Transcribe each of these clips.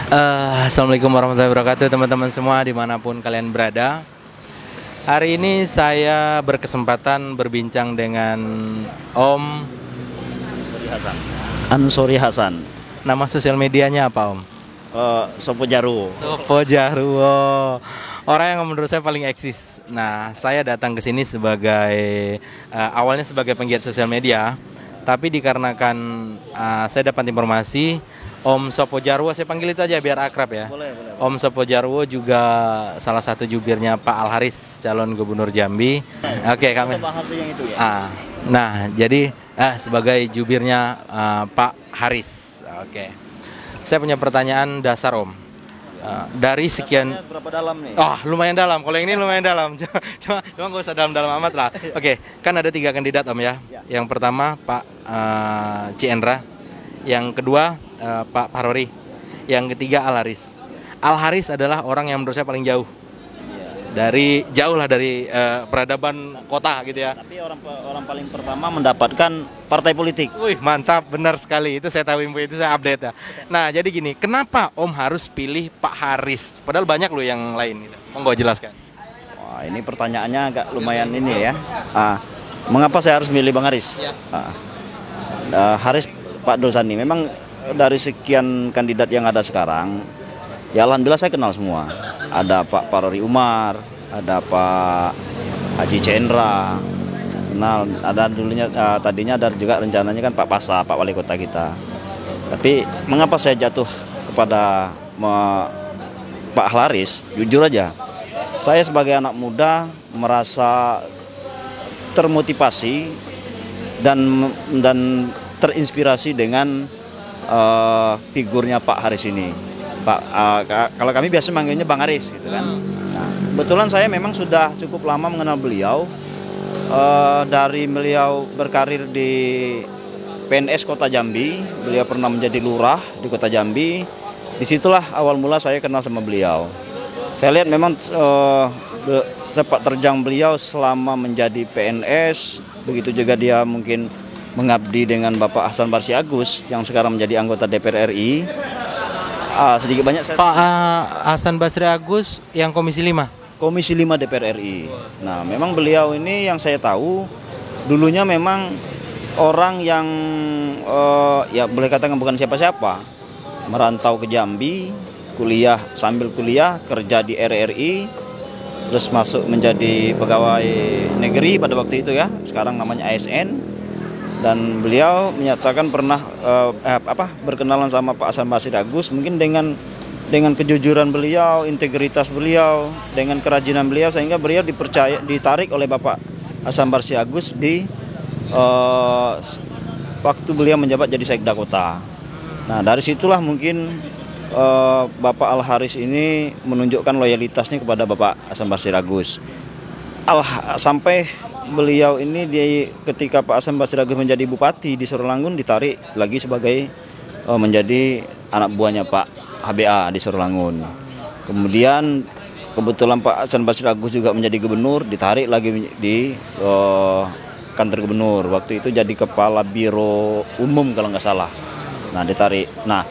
Assalamualaikum warahmatullahi wabarakatuh, teman-teman semua dimanapun kalian berada. Hari ini saya berkesempatan berbincang dengan Om. Ansori Hasan. Nama sosial medianya apa, Om? Sopo Jaru. Sopo Jarwo. Orang yang menurut saya paling eksis. Nah, saya datang ke sini sebagai awalnya sebagai penggiat sosial media, tapi dikarenakan saya dapat informasi Om Sopo Jarwo, saya panggil itu aja biar akrab ya. Boleh. Om Sopo Jarwo juga salah satu jubirnya Pak Al Haris, calon gubernur Jambi. Oke, kami. Kita bahas yang itu ya. Nah, jadi sebagai jubirnya Pak Haris. Oke. Saya punya pertanyaan dasar, Om. Dari sekian Berapa dalam nih? lumayan dalam. Kalau yang ini lumayan dalam. Cuma nggak usah dalam-dalam amat lah. Oke, kan ada 3 kandidat, Om ya. Yang pertama Pak Ciendra, yang kedua Pak Parori, yang ketiga Al Haris. Al Haris adalah orang yang menurut saya paling jauh dari peradaban kota gitu ya. Tapi orang paling pertama mendapatkan partai politik. Wih, mantap, benar sekali. Itu saya tahu info itu, saya update ya. Nah, jadi gini, kenapa Om harus pilih Pak Haris? Padahal banyak loh yang lain gitu. Monggo jelaskan. Wah, ini pertanyaannya agak lumayan ini ya. Mengapa saya harus milih Bang Haris? Ya. Haris Pak Dosani. Memang dari sekian kandidat yang ada sekarang, ya alhamdulillah saya kenal semua. Ada Pak Parori Umar, ada Pak Haji Cendra, kenal. Ada dulunya tadinya ada juga rencananya kan Pak Pasa, Pak Wali Kota kita. Tapi mengapa saya jatuh kepada Pak Haris? Jujur aja, saya sebagai anak muda merasa termotivasi dan terinspirasi dengan figurnya Pak Haris ini. Kalau kami biasa manggilnya Bang Haris gitu kan. Nah, kebetulan saya memang sudah cukup lama mengenal beliau. Dari beliau berkarir di PNS Kota Jambi, beliau pernah menjadi lurah di Kota Jambi. Disitulah awal mula saya kenal sama beliau. Saya lihat memang sepak terjang beliau selama menjadi PNS, begitu juga dia mungkin mengabdi dengan Bapak Hasan Basri Agus yang sekarang menjadi anggota DPR RI. Sedikit banyak saya Pak Hasan Basri Agus yang Komisi 5. Komisi 5 DPR RI. Nah, memang beliau ini yang saya tahu dulunya memang orang yang ya boleh katakan bukan siapa-siapa. Merantau ke Jambi, sambil kuliah kerja di RRI, terus masuk menjadi pegawai negeri pada waktu itu ya. Sekarang namanya ASN. Dan beliau menyatakan pernah berkenalan sama Pak Hasan Basri Agus, mungkin dengan kejujuran beliau, integritas beliau, dengan kerajinan beliau, sehingga beliau ditarik oleh Bapak Hasan Basri Agus di waktu beliau menjabat jadi Sekda Kota. Nah, dari situlah mungkin Bapak Al Haris ini menunjukkan loyalitasnya kepada Bapak Hasan Basri Agus. Sampai beliau ini ketika Pak Hasan Basri Agus menjadi bupati di Surolangun, ditarik lagi sebagai menjadi anak buahnya Pak HBA di Surolangun. Kemudian kebetulan Pak Hasan Basri Agus juga menjadi gubernur, ditarik lagi di kantor gubernur. Waktu itu jadi kepala biro umum kalau nggak salah. Nah, ditarik. Nah,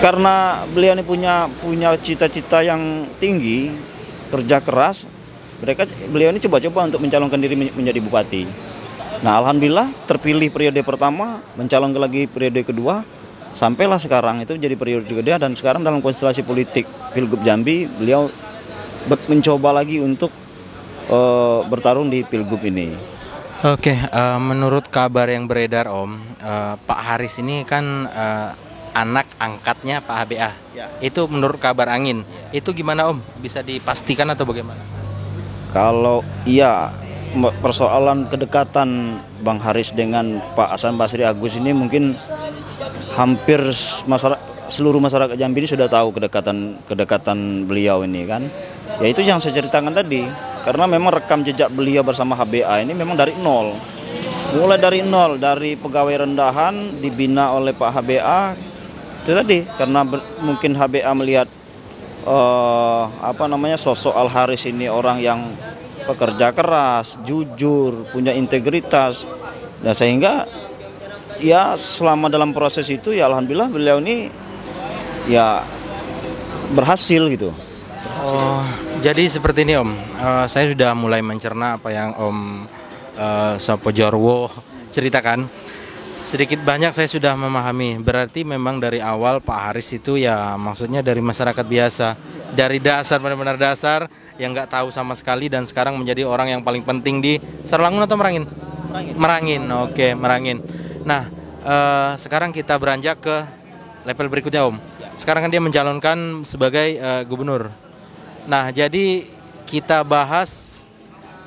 karena beliau ini punya cita-cita yang tinggi, kerja keras, beliau ini coba-coba untuk mencalonkan diri menjadi bupati. Nah, alhamdulillah terpilih periode pertama, mencalonkan lagi periode kedua, sampailah sekarang itu jadi periode kedua, dan sekarang dalam konstelasi politik Pilgub Jambi beliau mencoba lagi untuk bertarung di Pilgub ini. Oke, menurut kabar yang beredar, Om, Pak Haris ini kan anak angkatnya Pak HBA. Ya. Itu menurut kabar angin. Itu gimana, Om? Bisa dipastikan atau bagaimana? Kalau iya, persoalan kedekatan Bang Haris dengan Pak Hasan Basri Agus ini mungkin hampir seluruh masyarakat Jambi ini sudah tahu kedekatan beliau ini kan. Ya itu yang saya ceritakan tadi. Karena memang rekam jejak beliau bersama HBA ini memang dari nol. Mulai dari nol, dari pegawai rendahan dibina oleh Pak HBA. Itu tadi, karena mungkin HBA melihat sosok Al Haris ini orang yang pekerja keras, jujur, punya integritas. Nah, sehingga ya selama dalam proses itu ya alhamdulillah beliau ini ya berhasil gitu. Oh, jadi seperti ini Om. Saya sudah mulai mencerna apa yang Om Sopo Jarwo ceritakan. Sedikit banyak saya sudah memahami. Berarti memang dari awal Pak Haris itu ya maksudnya dari masyarakat biasa, dari dasar, benar-benar dasar yang nggak tahu sama sekali, dan sekarang menjadi orang yang paling penting di Sarolangun atau Merangin? Merangin. Oke, Merangin. Nah, sekarang kita beranjak ke level berikutnya Om. Sekarang kan dia mencalonkan sebagai gubernur. Nah, jadi kita bahas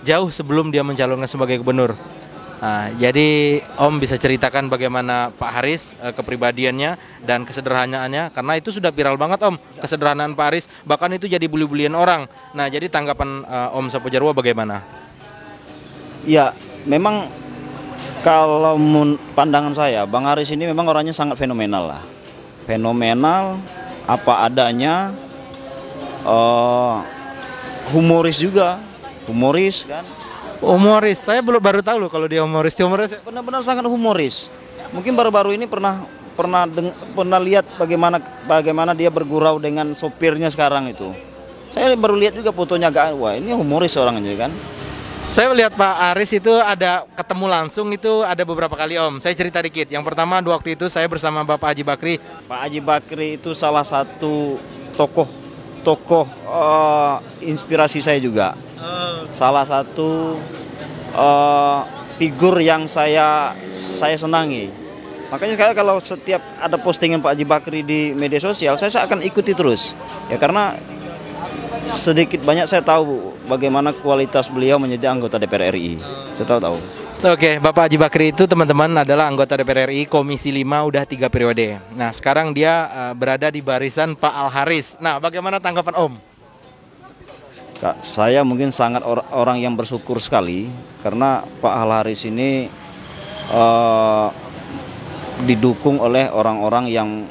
jauh sebelum dia mencalonkan sebagai gubernur. Nah, jadi Om bisa ceritakan bagaimana Pak Haris, kepribadiannya dan kesederhanaannya, karena itu sudah viral banget Om, kesederhanaan Pak Haris, bahkan itu jadi bully-bulian orang. Nah, jadi tanggapan Om Sopo Jarwo bagaimana? Ya, memang kalau pandangan saya, Bang Haris ini memang orangnya sangat fenomenal lah. Fenomenal, apa adanya, humoris juga, humoris kan. Humoris, saya baru tahu loh kalau dia humoris. Benar-benar sangat humoris. Mungkin baru-baru ini pernah lihat bagaimana dia bergurau dengan sopirnya sekarang itu. Saya baru lihat juga fotonya, wah ini humoris orangnya kan. Saya melihat Pak Haris itu ada ketemu langsung itu ada beberapa kali Om. Saya cerita dikit. Yang pertama waktu itu saya bersama Bapak Haji Bakri. Pak Haji Bakri itu salah satu tokoh inspirasi saya juga. Salah satu figur yang saya senangi. Makanya kalau setiap ada postingan Pak Haji Bakri di media sosial, saya akan ikuti terus. Ya karena sedikit banyak saya tahu bagaimana kualitas beliau menjadi anggota DPR RI. Saya tahu. Oke, Bapak Haji Bakri itu teman-teman adalah anggota DPR RI Komisi 5 udah 3 periode. Nah, sekarang dia berada di barisan Pak Al Haris. Nah, bagaimana tanggapan Om? Kak, saya mungkin sangat orang yang bersyukur sekali karena Pak Al Haris ini didukung oleh orang-orang yang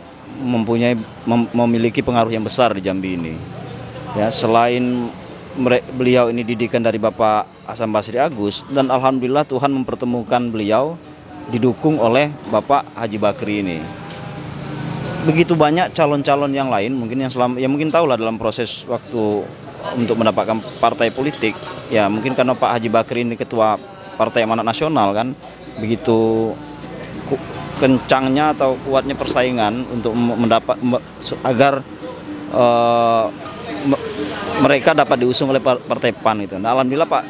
memiliki pengaruh yang besar di Jambi ini. Ya, selain beliau ini didikan dari Bapak Hasan Basri Agus, dan alhamdulillah Tuhan mempertemukan beliau didukung oleh Bapak Haji Bakri ini. Begitu banyak calon-calon yang lain mungkin yang mungkin tahulah dalam proses waktu untuk mendapatkan partai politik, ya mungkin karena Pak Haji Bakri ini ketua Partai Amanat Nasional kan, begitu kencangnya atau kuatnya persaingan untuk agar mereka dapat diusung oleh Partai PAN itu. Nah, alhamdulillah Pak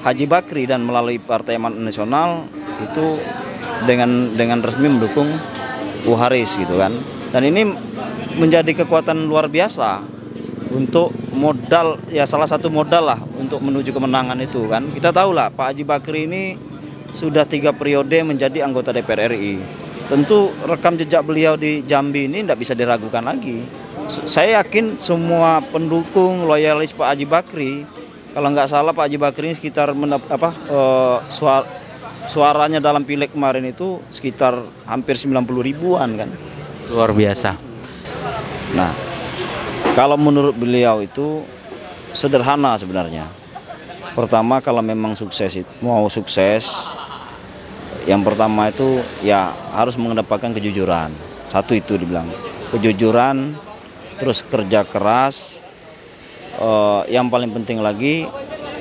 Haji Bakri dan melalui Partai Amanat Nasional itu dengan resmi mendukung Bu Haris gitu kan. Dan ini menjadi kekuatan luar biasa untuk modal, ya salah satu modal lah untuk menuju kemenangan itu kan. Kita tahu lah Pak Haji Bakri ini sudah 3 periode menjadi anggota DPR RI. Tentu rekam jejak beliau di Jambi ini tidak bisa diragukan lagi. Saya yakin semua pendukung loyalis Pak Haji Bakri, kalau nggak salah Pak Haji Bakri ini sekitar suaranya dalam pileg kemarin itu sekitar hampir 90 ribuan kan. Luar biasa. Nah, kalau menurut beliau itu sederhana sebenarnya. Pertama, kalau memang mau sukses, yang pertama itu ya harus mengedepankan kejujuran. Satu itu dibilang kejujuran, terus kerja keras. Yang paling penting lagi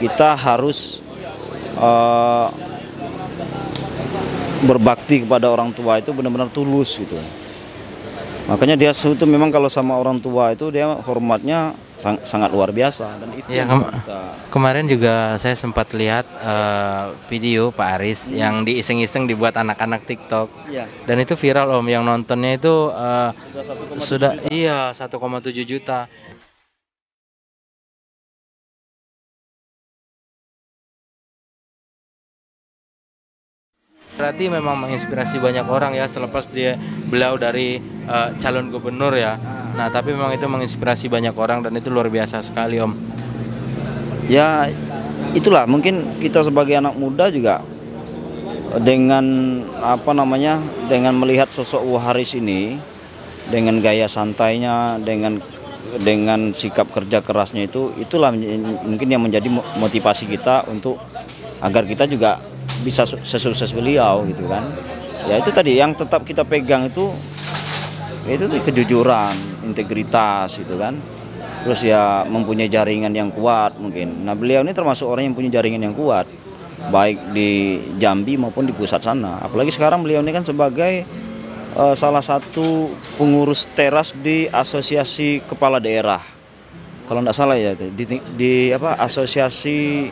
kita harus berbakti kepada orang tua itu benar-benar tulus gitu. Makanya dia itu memang kalau sama orang tua itu dia hormatnya sangat luar biasa. Dan itu ya, kemarin juga saya sempat lihat video Pak Haris yang diiseng-iseng dibuat anak-anak TikTok. Ya. Dan itu viral Om, yang nontonnya itu sudah 1,7 juta. Berarti memang menginspirasi banyak orang ya, selepas beliau dari calon gubernur ya. Nah, tapi memang itu menginspirasi banyak orang dan itu luar biasa sekali Om. Ya, itulah mungkin kita sebagai anak muda juga dengan dengan melihat sosok Bu Haris ini, dengan gaya santainya, dengan sikap kerja kerasnya itulah mungkin yang menjadi motivasi kita untuk agar kita juga bisa sesukses beliau gitu kan. Ya itu tadi yang tetap kita pegang itu kejujuran, integritas gitu kan. Terus ya mempunyai jaringan yang kuat mungkin. Nah, beliau ini termasuk orang yang punya jaringan yang kuat, baik di Jambi maupun di pusat sana. Apalagi sekarang beliau ini kan sebagai salah satu pengurus teras di Asosiasi Kepala Daerah. Kalau tidak salah ya, di apa, Asosiasi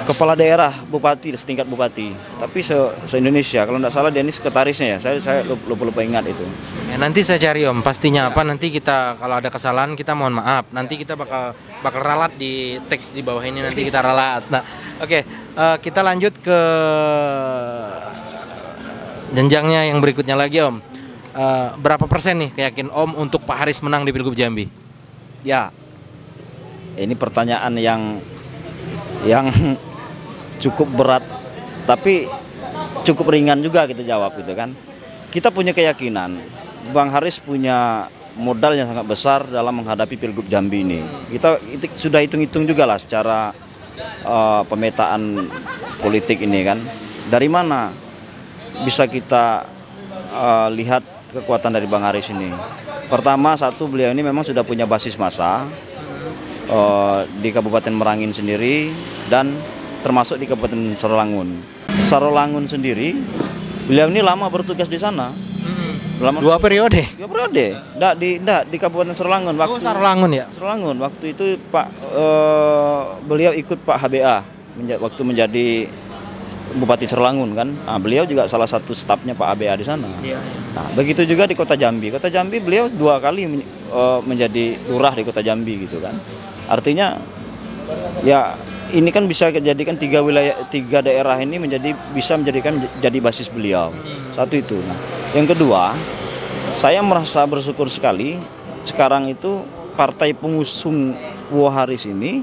Kepala Daerah Bupati, setingkat bupati. Tapi se-Indonesia, kalau tidak salah dia ini sekretarisnya ya. Saya lupa ingat itu. Ya, nanti saya cari Om, pastinya apa, nanti kita kalau ada kesalahan kita mohon maaf. Nanti kita bakal ralat di teks di bawah ini, nanti kita ralat. Nah, oke, kita lanjut ke jenjangnya yang berikutnya lagi Om. Berapa persen nih keyakin Om untuk Pak Haris menang di Pilgub Jambi? Ya, ini pertanyaan yang cukup berat, tapi cukup ringan juga kita jawab gitu kan. Kita punya keyakinan Bang Haris punya modal yang sangat besar dalam menghadapi Pilgub Jambi ini. Kita sudah hitung-hitung juga lah secara pemetaan politik ini kan. Dari mana bisa kita lihat kekuatan dari Bang Haris ini? Pertama, satu, beliau ini memang sudah punya basis massa di Kabupaten Merangin sendiri dan termasuk di Kabupaten Sarolangun. Sarolangun sendiri, beliau ini lama bertugas di sana. Dua periode. Di Kabupaten Sarolangun. Sarolangun ya. Sarolangun. Waktu itu beliau ikut Pak HBA waktu menjadi Bupati Sarolangun kan. Nah, beliau juga salah satu stafnya Pak HBA di sana. Iya. Nah, begitu juga di Kota Jambi. Kota Jambi beliau 2 kali menjadi lurah di Kota Jambi gitu kan. Artinya ya ini kan bisa dijadikan 3 daerah ini bisa menjadikan jadi basis beliau. Satu itu. Nah, yang kedua, saya merasa bersyukur sekali sekarang itu partai pengusung Haris ini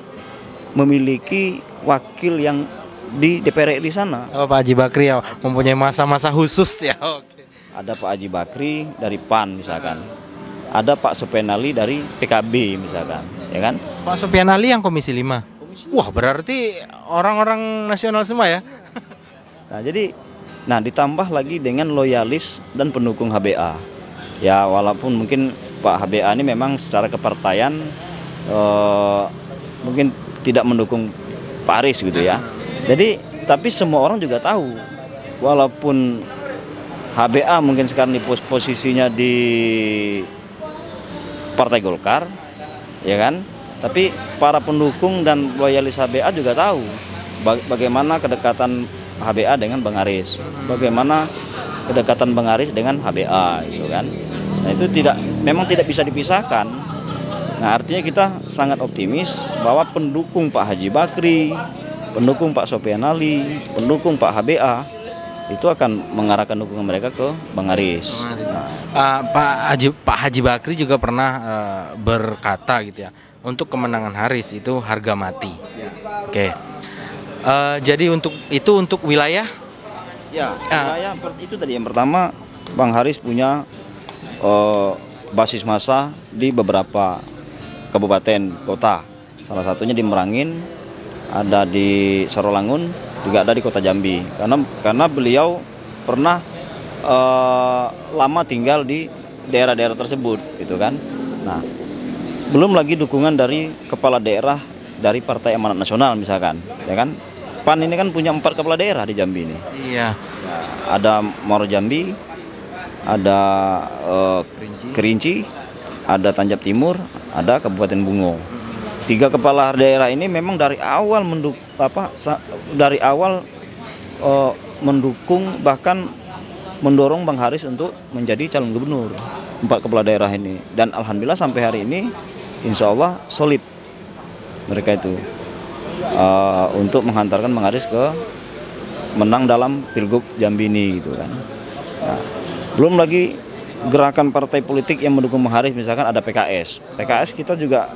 memiliki wakil yang di DPR RI di sana. Oh, Pak Haji Bakri ya, mempunyai masa-masa khusus ya. Oke. Ada Pak Haji Bakri dari PAN misalkan. Ada Pak Sopianali dari PKB misalkan, ya kan? Pak Sopianali yang Komisi 5. Wah, berarti orang-orang nasional semua ya. Nah, ditambah lagi dengan loyalis dan pendukung HBA. Ya, walaupun mungkin Pak HBA ini memang secara kepartaian mungkin tidak mendukung Pak Haris gitu ya. Jadi, tapi semua orang juga tahu, walaupun HBA mungkin sekarang di posisinya di Partai Golkar, ya kan? Tapi para pendukung dan loyalis HBA juga tahu bagaimana kedekatan HBA dengan Bang Haris, bagaimana kedekatan Bang Haris dengan HBA, gitu kan? Nah, itu memang tidak bisa dipisahkan. Nah, artinya kita sangat optimis bahwa pendukung Pak Haji Bakri, pendukung Pak Sopianali, pendukung Pak HBA itu akan mengarahkan dukungan mereka ke Bang Haris. Pak Haji Bakri juga pernah berkata gitu ya, untuk kemenangan Haris itu harga mati. Oke. Jadi untuk wilayah? Ya, wilayah itu tadi yang pertama, Bang Haris punya basis massa di beberapa kabupaten kota. Salah satunya di Merangin, ada di Sarolangun, juga ada di Kota Jambi. Karena beliau pernah lama tinggal di daerah-daerah tersebut, gitu kan. Nah, belum lagi dukungan dari kepala daerah dari Partai Amanat Nasional misalkan, ya kan. PAN ini kan punya 4 kepala daerah di Jambi ini. Iya. Nah, ada Muaro Jambi, ada Kerinci, ada Tanjab Timur, ada Kabupaten Bungo. 3 kepala daerah ini memang dari awal mendukung bahkan mendorong Bang Haris untuk menjadi calon gubernur. 4 kepala daerah ini, dan alhamdulillah sampai hari ini insya Allah solid mereka itu untuk menghantarkan Bang Haris ke menang dalam Pilgub Jambi ini gitu kan. Nah, belum lagi gerakan partai politik yang mendukung Bang Haris, misalkan ada PKS. PKS kita juga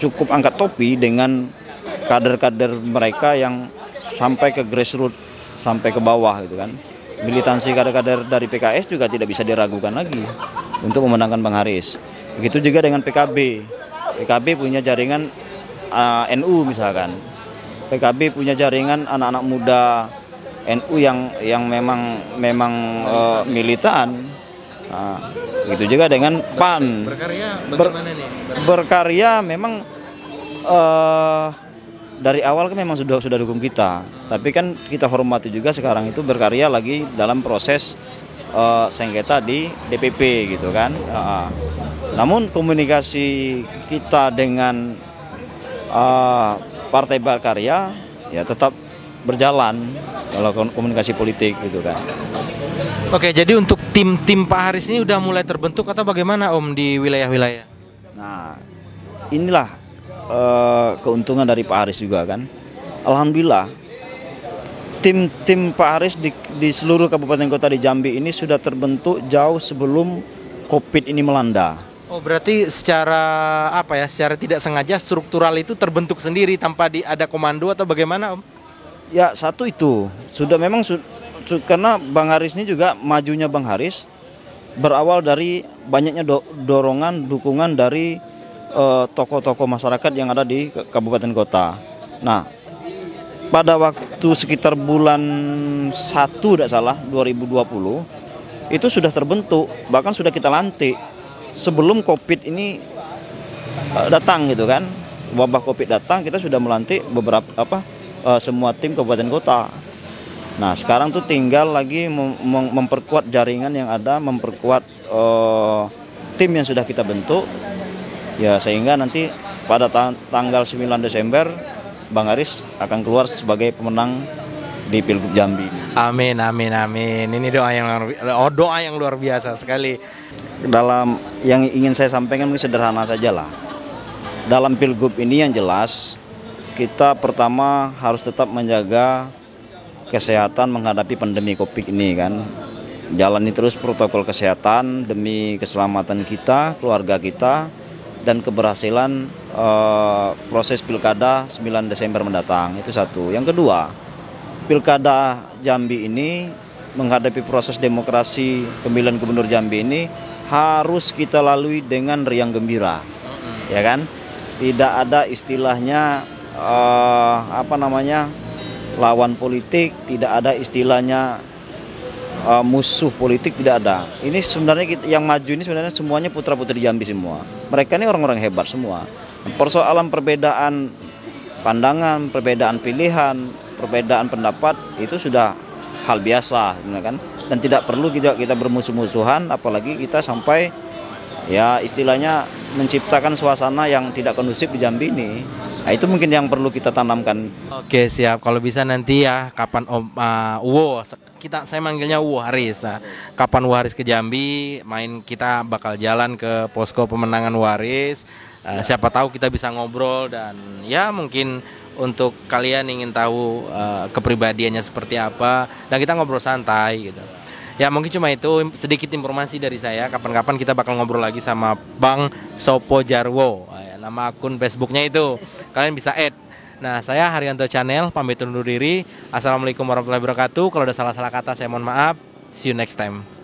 cukup angkat topi dengan kader-kader mereka yang sampai ke grassroots, sampai ke bawah gitu kan. Militansi kader-kader dari PKS juga tidak bisa diragukan lagi untuk memenangkan Bang Haris. Begitu juga dengan PKB. PKB punya jaringan NU misalkan. PKB punya jaringan anak-anak muda NU yang memang militan. Nah, begitu juga dengan PAN. Berkarya bagaimana nih? Berkarya memang dari awal kan memang sudah dukung kita. Tapi kan kita hormati juga sekarang itu berkarya lagi dalam proses sengketa di DPP gitu kan. Namun komunikasi kita dengan Partai Berkarya ya tetap berjalan kalau komunikasi politik gitu kan. Oke, jadi untuk tim Pak Haris ini udah mulai terbentuk atau bagaimana Om di wilayah-wilayah? Nah, inilah keuntungan dari Pak Haris juga kan. Alhamdulillah tim Pak Haris di seluruh kabupaten kota di Jambi ini sudah terbentuk jauh sebelum COVID ini melanda. Oh, berarti secara secara tidak sengaja struktural itu terbentuk sendiri tanpa ada komando atau bagaimana Om? Ya, satu itu sudah memang karena Bang Haris ini juga majunya Bang Haris berawal dari banyaknya dorongan dukungan dari tokoh-tokoh masyarakat yang ada di kabupaten kota. Nah, pada waktu sekitar bulan 1 tidak salah 2020 itu sudah terbentuk, bahkan sudah kita lantik sebelum COVID ini datang gitu kan. Wabah COVID datang, kita sudah melantik beberapa semua tim kabupaten kota. Nah, sekarang tuh tinggal lagi memperkuat jaringan yang ada, memperkuat tim yang sudah kita bentuk. Ya, sehingga nanti pada tanggal 9 Desember Bang Haris akan keluar sebagai pemenang di Pilgub Jambi. Amin, amin, amin. Ini doa yang luar biasa sekali. Dalam yang ingin saya sampaikan mungkin sederhana saja lah. Dalam Pilgub ini yang jelas kita pertama harus tetap menjaga kesehatan menghadapi pandemi COVID ini kan. Jalani terus protokol kesehatan demi keselamatan kita, keluarga kita, dan keberhasilan proses pilkada 9 Desember mendatang. Itu satu. Yang kedua, pilkada Jambi ini menghadapi proses demokrasi pemilihan gubernur Jambi ini harus kita lalui dengan riang gembira, ya kan? Tidak ada istilahnya lawan politik, tidak ada istilahnya musuh politik, tidak ada. Ini sebenarnya yang maju ini sebenarnya semuanya putra-putri Jambi semua. Mereka ini orang-orang hebat semua. Persoalan perbedaan pandangan, perbedaan pilihan, perbedaan pendapat itu sudah hal biasa, kan? Dan tidak perlu kita bermusuh-musuhan, apalagi kita sampai ya istilahnya menciptakan suasana yang tidak kondusif di Jambi ini. Nah, itu mungkin yang perlu kita tanamkan. Oke, siap. Kalau bisa nanti ya kapan Om Uwo, saya manggilnya Uwo Haris. Nah, kapan Uwo Haris ke Jambi, kita bakal jalan ke posko pemenangan Uwo Haris. Siapa tahu kita bisa ngobrol dan ya mungkin untuk kalian ingin tahu kepribadiannya seperti apa dan kita ngobrol santai gitu. Ya mungkin cuma itu sedikit informasi dari saya. Kapan-kapan kita bakal ngobrol lagi sama Bang Sopo Jarwo. Nama akun Facebooknya itu. Kalian bisa add. Nah, saya Haryanto Channel pamit undur diri. Assalamualaikum warahmatullahi wabarakatuh. Kalau ada salah-salah kata saya mohon maaf. See you next time.